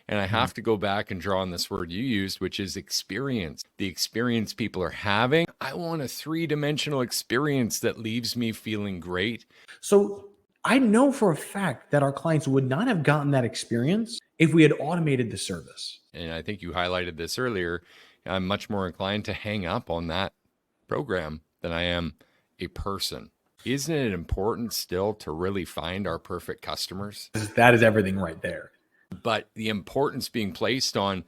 And I have to go back and draw on this word you used, which is experience. The experience people are having. I want a three-dimensional experience that leaves me feeling great. So I know for a fact that our clients would not have gotten that experience if we had automated the service. And I think you highlighted this earlier. I'm much more inclined to hang up on that program than I am a person. Isn't it important still to really find our perfect customers? That is everything right there. But the importance being placed on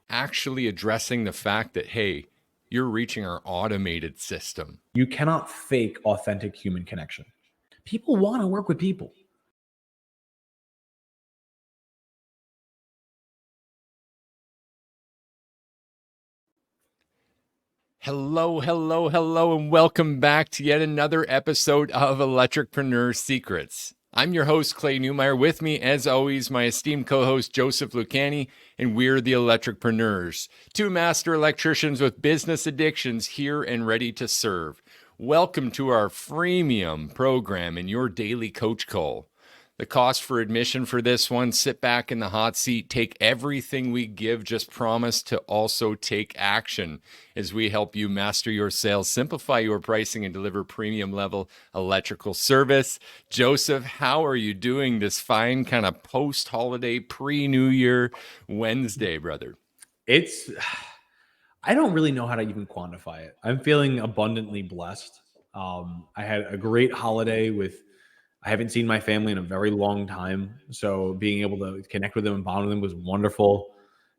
actually addressing the fact that, hey, you're reaching our automated system. You cannot fake authentic human connection. People want to work with people. Hello, hello, hello, and welcome back to yet another episode of Electricpreneurs Secrets. I'm your host, Clay Newmeyer. With me, as always, my esteemed co-host, Joseph Lucani, and we're the Electricpreneurs, two master electricians with business addictions here and ready to serve. Welcome to our freemium program and your daily coach call. The cost for admission for this one, sit back in the hot seat, take everything we give, just promise to also take action as we help you master your sales, simplify your pricing, and deliver premium level electrical service. Joseph, how are you doing this fine kind of post-holiday, pre-New Year Wednesday, brother? I don't really know how to even quantify it. I'm feeling abundantly blessed. I had a great holiday I haven't seen my family in a very long time. So being able to connect with them and bond with them was wonderful.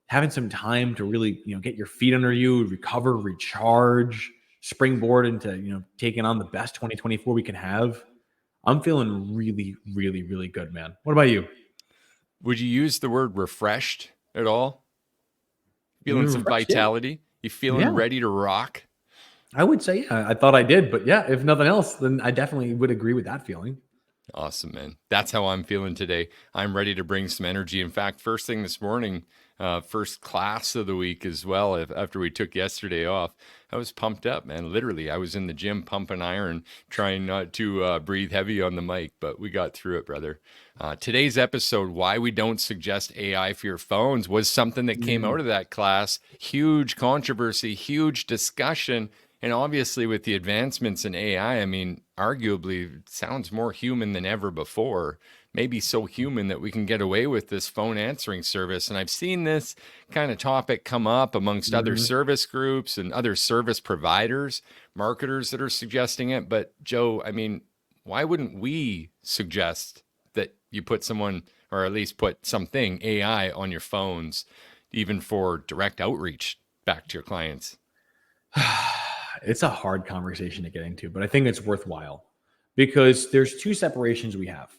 Having some time to really, get your feet under you, recover, recharge, springboard into, taking on the best 2024 we can have. I'm feeling really, really, really good, man. What about you? Would you use the word refreshed at all? Feeling some vitality? Yeah. You feeling ready to rock? I would say, yeah. I thought I did, but yeah, if nothing else, then I definitely would agree with that feeling. Awesome, man. That's how I'm feeling today. I'm ready to bring some energy. In fact, first thing this morning, first class of the week as well, after we took yesterday off, I was pumped up, man. Literally, I was in the gym pumping iron, trying not to breathe heavy on the mic, but we got through it, brother. Today's episode, why we don't suggest AI for your phones, was something that came out of that class. Huge controversy, huge discussion. And obviously with the advancements in AI, I mean, arguably it sounds more human than ever before, maybe so human that we can get away with this phone answering service. And I've seen this kind of topic come up amongst other service groups and other service providers, marketers that are suggesting it. But Joe, I mean, why wouldn't we suggest that you put someone, or at least put something AI on your phones, even for direct outreach back to your clients? It's a hard conversation to get into, but I think it's worthwhile because there's two separations we have.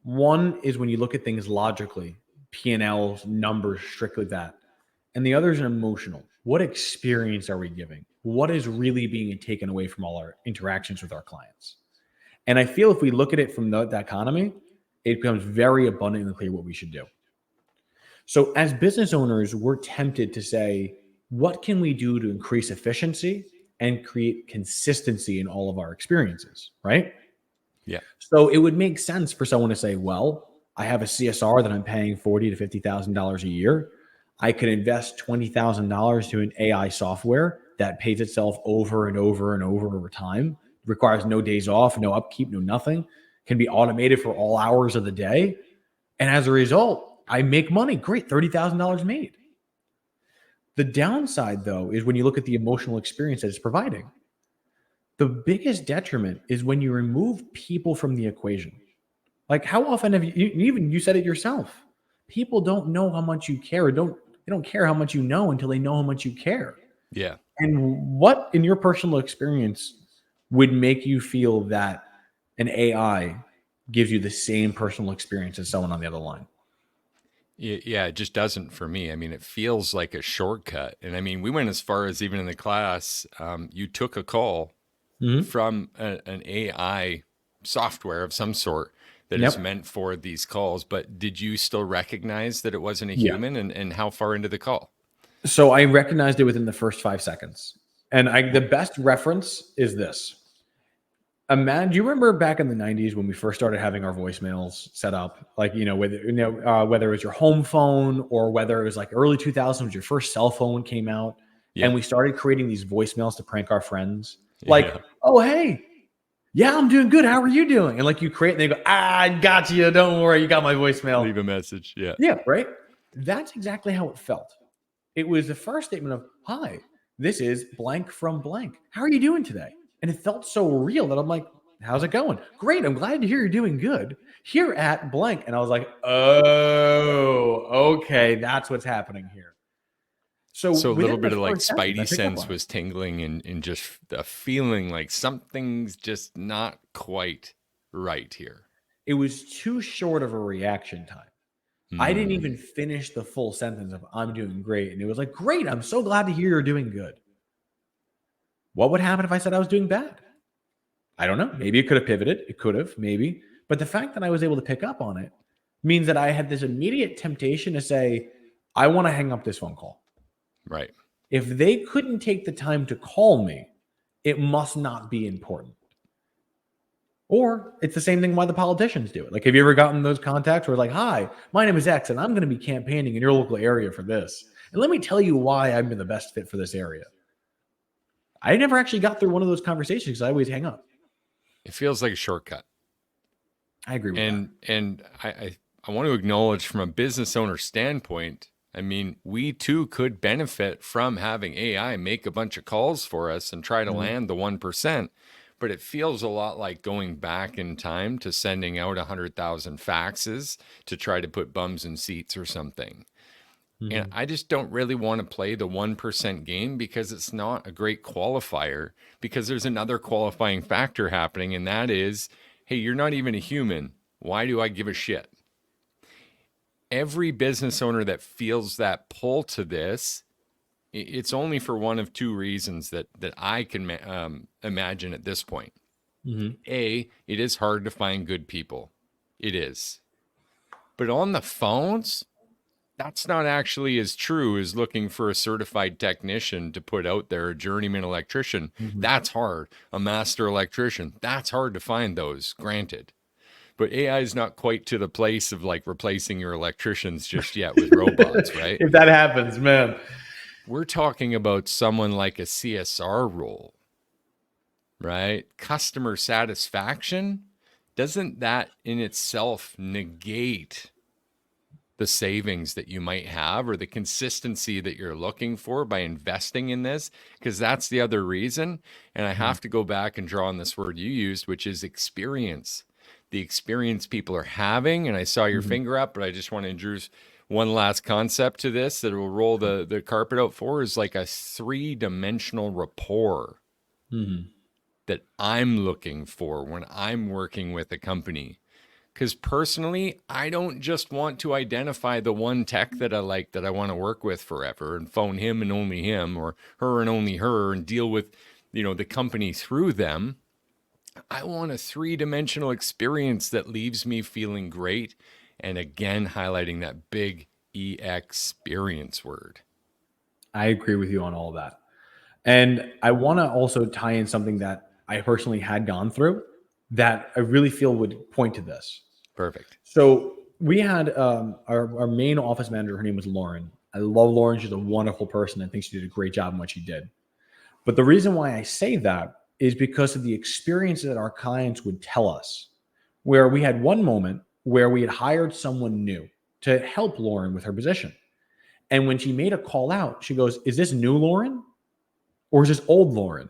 One is when you look at things logically, P&Ls, numbers, strictly that. And the other is an emotional. What experience are we giving? What is really being taken away from all our interactions with our clients? And I feel if we look at it from that economy, it becomes very abundantly clear what we should do. So as business owners, we're tempted to say, what can we do to increase efficiency and create consistency in all of our experiences, right? Yeah. So it would make sense for someone to say, well, I have a CSR that I'm paying $40,000 to $50,000 a year. I could invest $20,000 to an AI software that pays itself over and over and over time, requires no days off, no upkeep, no nothing, can be automated for all hours of the day. And as a result, I make money. Great, $30,000 made. The downside, though, is when you look at the emotional experience that it's providing. The biggest detriment is when you remove people from the equation. Like, how often have you said it yourself? People don't know how much you care. They don't care how much you know until they know how much you care. Yeah. And what in your personal experience would make you feel that an AI gives you the same personal experience as someone on the other line? Yeah, it just doesn't for me. I mean, it feels like a shortcut. And I mean, we went as far as even in the class, you took a call from an AI software of some sort that is meant for these calls. But did you still recognize that it wasn't a human? And how far into the call? So I recognized it within the first 5 seconds. And the best reference is this. Imagine, do you remember back in the 90s when we first started having our voicemails set up? Like, whether it was your home phone or whether it was like early 2000s, your first cell phone came out Yeah. and we started creating these voicemails to prank our friends. Like, Yeah. oh, hey, yeah, I'm doing good. How are you doing? And like you create and they go, I got you. Don't worry. You got my voicemail. Leave a message. Yeah. Yeah, right. That's exactly how it felt. It was the first statement of, hi, this is blank from blank. How are you doing today? And it felt so real that I'm like, how's it going? Great. I'm glad to hear you're doing good here at blank. And I was like, oh, okay. That's what's happening here. So So a little within the bit of like first sentence, I spidey picked up sense on it. was tingling and just a feeling like something's just not quite right here. It was too short of a reaction time. I didn't even finish the full sentence of I'm doing great. And it was like, great. I'm so glad to hear you're doing good. What would happen if I said I was doing bad? I don't know. Maybe it could have pivoted. It could have, maybe. But the fact that I was able to pick up on it means that I had this immediate temptation to say, I want to hang up this phone call. Right. If they couldn't take the time to call me, it must not be important. Or it's the same thing why the politicians do it. Like, have you ever gotten those contacts where like, hi, my name is X and I'm going to be campaigning in your local area for this. And let me tell you why I'm the best fit for this area. I never actually got through one of those conversations because I always hang up. It feels like a shortcut. I agree with that. And I want to acknowledge from a business owner standpoint, I mean, we too could benefit from having AI make a bunch of calls for us and try to land the 1%. But it feels a lot like going back in time to sending out 100,000 faxes to try to put bums in seats or something. And I just don't really want to play the 1% game because it's not a great qualifier, because there's another qualifying factor happening, and that is, hey, you're not even a human. Why do I give a shit? Every business owner that feels that pull to this, it's only for one of two reasons that I can imagine at this point. A, it is hard to find good people. It is. But on the phones, that's not actually as true as looking for a certified technician to put out there, a journeyman electrician. That's hard. A master electrician, that's hard to find those, granted. But AI is not quite to the place of like replacing your electricians just yet with robots, right? If that happens, man. We're talking about someone like a CSR role, right? Customer satisfaction. Doesn't that in itself negate the savings that you might have or the consistency that you're looking for by investing in this? Because that's the other reason. And I have to go back and draw on this word you used, which is experience. The experience people are having. And I saw your finger up, but I just want to introduce one last concept to this that will roll the carpet out for, is like a 3-dimensional rapport that I'm looking for when I'm working with a company. Because personally, I don't just want to identify the one tech that I like, that I want to work with forever, and phone him and only him, or her and only her, and deal with, the company through them. I want a 3-dimensional experience that leaves me feeling great. And again, highlighting that big experience word. I agree with you on all of that. And I want to also tie in something that I personally had gone through that I really feel would point to this. Perfect. So we had our main office manager. Her name was Lauren. I love Lauren. She's a wonderful person. I think she did a great job in what she did. But the reason why I say that is because of the experiences that our clients would tell us, where we had one moment where we had hired someone new to help Lauren with her position. And when she made a call out, she goes, is this new Lauren or is this old Lauren?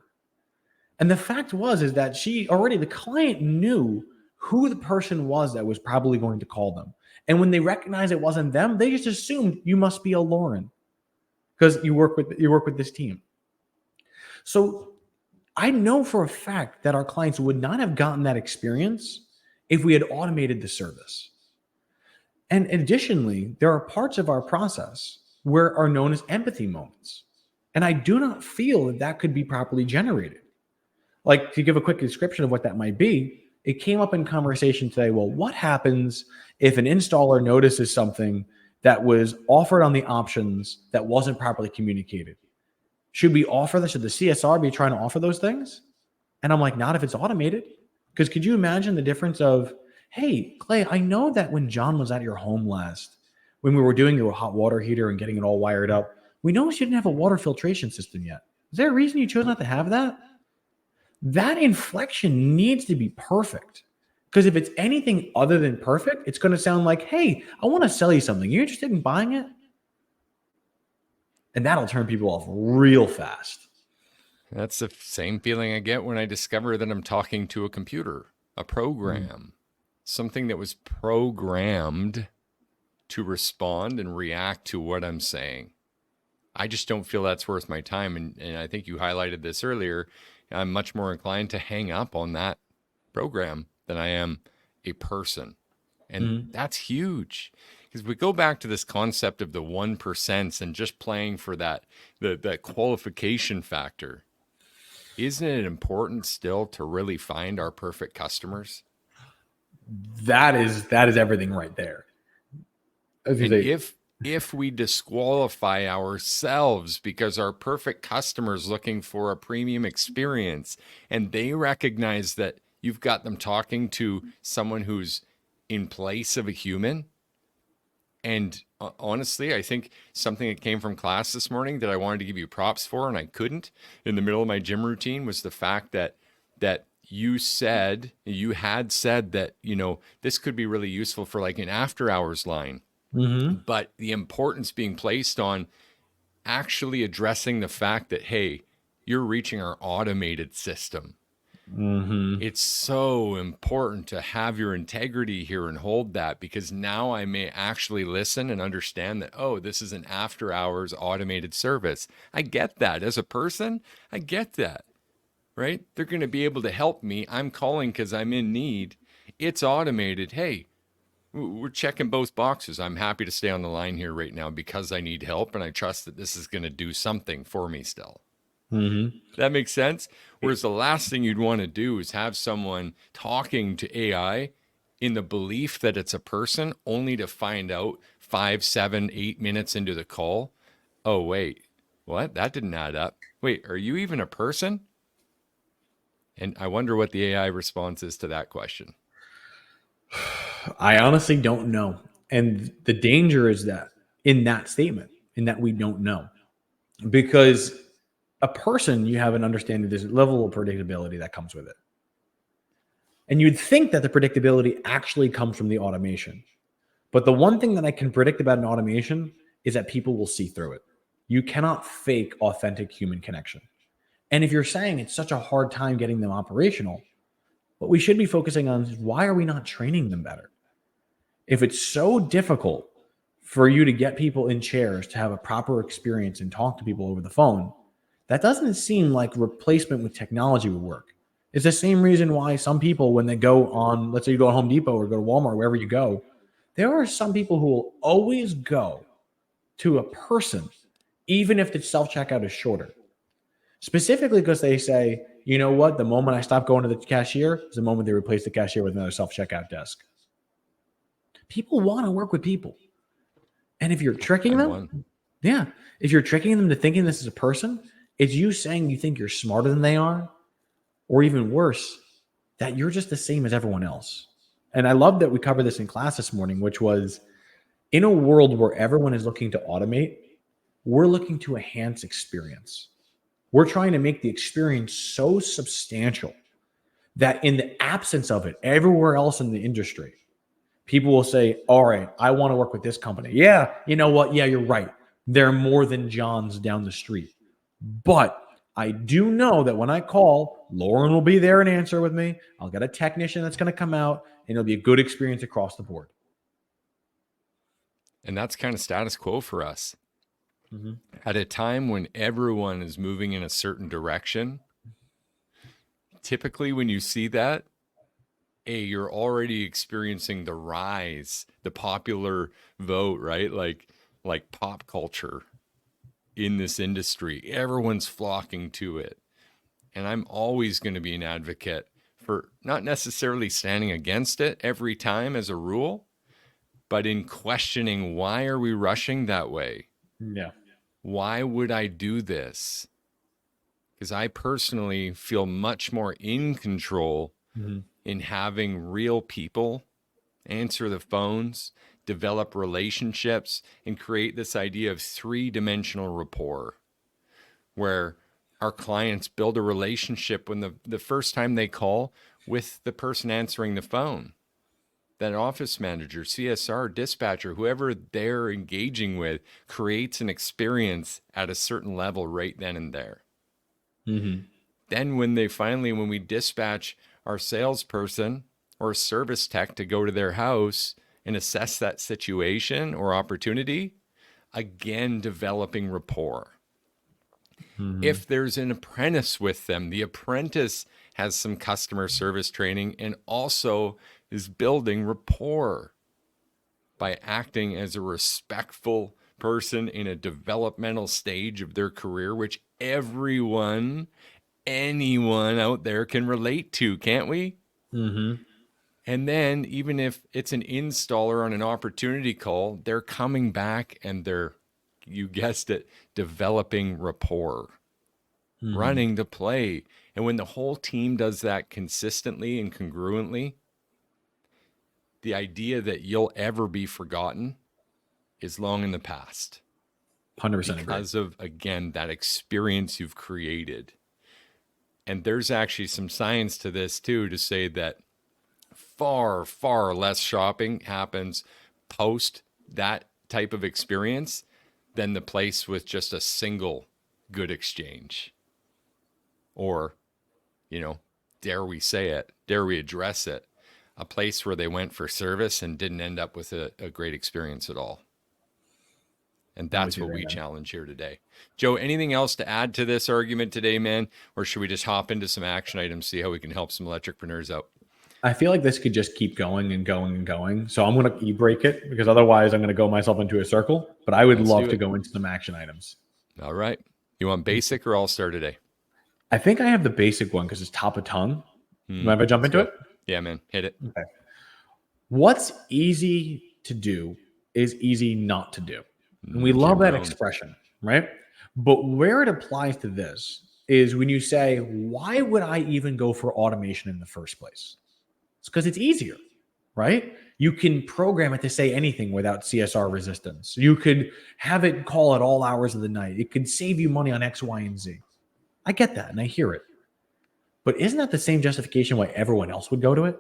And the fact is that the client knew who the person was that was probably going to call them. And when they recognized it wasn't them, they just assumed you must be a Lauren because you work with this team. So I know for a fact that our clients would not have gotten that experience if we had automated the service. And additionally, there are parts of our process where are known as empathy moments. And I do not feel that could be properly generated. Like, to give a quick description of what that might be, it came up in conversation today. Well, what happens if an installer notices something that was offered on the options that wasn't properly communicated? Should we offer this? Should the CSR be trying to offer those things? And I'm like, not if it's automated. Because could you imagine the difference of, hey, Clay, I know that when John was at your home last, when we were doing your hot water heater and getting it all wired up, we noticed you didn't have a water filtration system yet. Is there a reason you chose not to have that? That inflection needs to be perfect. Because if it's anything other than perfect, it's going to sound like, hey, I want to sell you something. You interested in buying it? And that'll turn people off real fast. That's the same feeling I get when I discover that I'm talking to a computer, a program, something that was programmed to respond and react to what I'm saying. I just don't feel that's worth my time. And I think you highlighted this earlier. I'm much more inclined to hang up on that program than I am a person. And that's huge. Because we go back to this concept of the 1% and just playing for that qualification factor. Isn't it important still to really find our perfect customers? That is everything right there. And if we disqualify ourselves because our perfect customer is looking for a premium experience and they recognize that you've got them talking to someone who's in place of a human. And honestly, I think something that came from class this morning that I wanted to give you props for, and I couldn't in the middle of my gym routine, was the fact that you had said that, this could be really useful for like an after hours line. But the importance being placed on actually addressing the fact that, hey, you're reaching our automated system. It's so important to have your integrity here and hold that, because now I may actually listen and understand that, oh, this is an after hours automated service. I get that as a person. I get that, right? They're going to be able to help me. I'm calling because I'm in need. It's automated. Hey, we're checking both boxes. I'm happy to stay on the line here right now because I need help and I trust that this is going to do something for me still. That makes sense. Whereas the last thing you'd want to do is have someone talking to AI in the belief that it's a person, only to find out 5, 7, 8 minutes into the call, oh, wait, what? That didn't add up. Wait, are you even a person? And I wonder what the AI response is to that question. I honestly don't know. And the danger is that in that statement, in that we don't know. Because a person, you have an understanding, there's a level of predictability that comes with it. And you'd think that the predictability actually comes from the automation. But the one thing that I can predict about an automation is that people will see through it. You cannot fake authentic human connection. And if you're saying it's such a hard time getting them operational, what we should be focusing on is, why are we not training them better? If it's so difficult for you to get people in chairs to have a proper experience and talk to people over the phone, that doesn't seem like replacement with technology would work. It's the same reason why some people, when they go on, let's say you go to Home Depot or go to Walmart, wherever you go, there are some people who will always go to a person, even if the self-checkout is shorter. Specifically because they say, you know what, the moment I stop going to the cashier is the moment they replace the cashier with another self-checkout desk. People want to work with people. And if you're tricking them, if you're tricking them to thinking this is a person, it's you saying you think you're smarter than they are, or even worse, that you're just the same as everyone else. And I love that we covered this in class this morning, which was, in a world where everyone is looking to automate, we're looking to enhance experience. We're trying to make the experience so substantial that in the absence of it, everywhere else in the industry, people will say, all right, I want to work with this company. Yeah, you know what? Yeah, you're right. They're more than John's down the street. But I do know that when I call, Lauren will be there and answer with me. I'll get a technician that's going to come out, and it'll be a good experience across the board. And that's kind of status quo for us. At a time when everyone is moving in a certain direction, typically when you see that, you're already experiencing the rise, the popular vote, right? Like pop culture in this industry. Everyone's flocking to it. And I'm always going to be an advocate for not necessarily standing against it every time as a rule, but in questioning, why are we rushing that way? Yeah. Why would I do this? Because I personally feel much more in control in having real people answer the phones, develop relationships, and create this idea of three-dimensional rapport where our clients build a relationship when the first time they call with the person answering the phone. That office manager, CSR, dispatcher, whoever they're engaging with creates an experience at a certain level right then and there. Then when we dispatch our salesperson or service tech to go to their house and assess that situation or opportunity, again, developing rapport. If there's an apprentice with them, the apprentice has some customer service training and also is building rapport by acting as a respectful person in a developmental stage of their career, which anyone out there can relate to, can't we? And then even if it's an installer on an opportunity call, they're coming back and they're, you guessed it, developing rapport, running the play. And when the whole team does that consistently and congruently, the idea that you'll ever be forgotten is long in the past. 100% because of, again, that experience you've created. And there's actually some science to this too, to say that far, far less shopping happens post that type of experience than the place with just a single good exchange. Or, dare we say it, dare we address it, a place where they went for service and didn't end up with a great experience at all. And that's what we challenge here today. Joe, anything else to add to this argument today, man? Or should we just hop into some action items, see how we can help some electricpreneurs out? I feel like this could just keep going and going and going. So I'm going to e-break it because otherwise I'm going to go myself into a circle. But I would love to go into some action items. All right. You want basic or all-star today? I think I have the basic one because it's top of tongue. You mind if I jump into it? Yeah, man. Hit it. Okay. What's easy to do is easy not to do. And we love that expression, right? But where it applies to this is when you say, why would I even go for automation in the first place? It's because it's easier, right? You can program it to say anything without CSR resistance. You could have it call at all hours of the night. It could save you money on X, Y, and Z. I get that and I hear it. But isn't that the same justification why everyone else would go to it?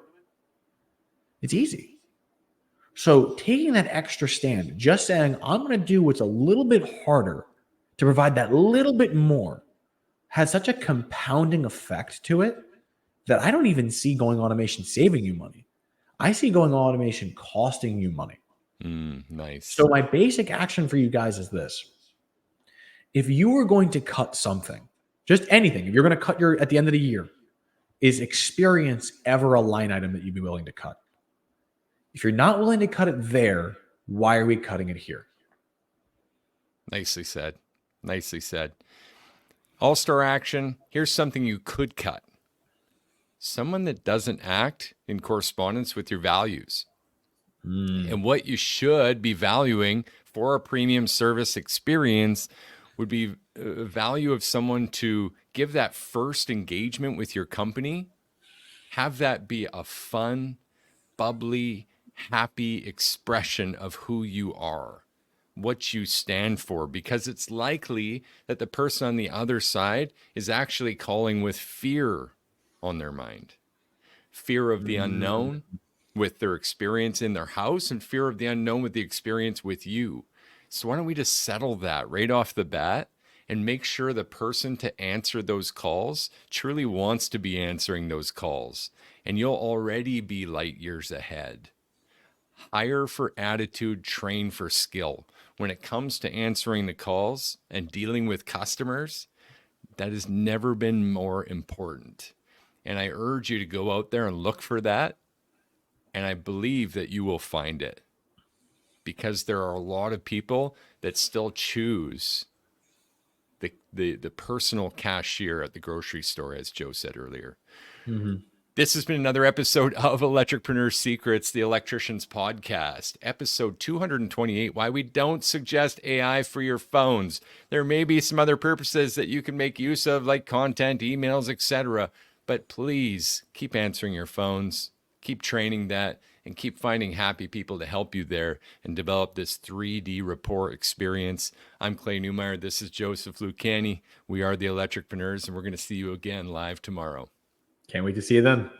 It's easy. So taking that extra stand, just saying, I'm going to do what's a little bit harder to provide that little bit more, has such a compounding effect to it that I don't even see going automation saving you money. I see going automation costing you money. Nice. So my basic action for you guys is this. If you were going to cut something, just anything, if you're going to cut at the end of the year, is experience ever a line item that you'd be willing to cut? If you're not willing to cut it there, why are we cutting it here? Nicely said. Nicely said. All-star action. Here's something you could cut. Someone that doesn't act in correspondence with your values. And what you should be valuing for a premium service experience would be a value of someone to give that first engagement with your company, have that be a fun, bubbly, happy expression of who you are, what you stand for, because it's likely that the person on the other side is actually calling with fear on their mind. Fear of the unknown with their experience in their house and fear of the unknown with the experience with you. So why don't we just settle that right off the bat and make sure the person to answer those calls truly wants to be answering those calls, and you'll already be light years ahead. Hire for attitude, train for skill. When it comes to answering the calls and dealing with customers, that has never been more important. And I urge you to go out there and look for that. And I believe that you will find it, because there are a lot of people that still choose the personal cashier at the grocery store, as Joe said earlier. This has been another episode of Electricpreneurs Secrets, the Electricians Podcast, episode 228, why we don't suggest AI for your phones. There may be some other purposes that you can make use of, like content, emails, etc., But please keep answering your phones, keep training that, and keep finding happy people to help you there and develop this 3D rapport experience. I'm Clay Newmeyer. This is Joseph Lucani. We are the Electricpreneurs, and we're going to see you again live tomorrow. Can't wait to see you then.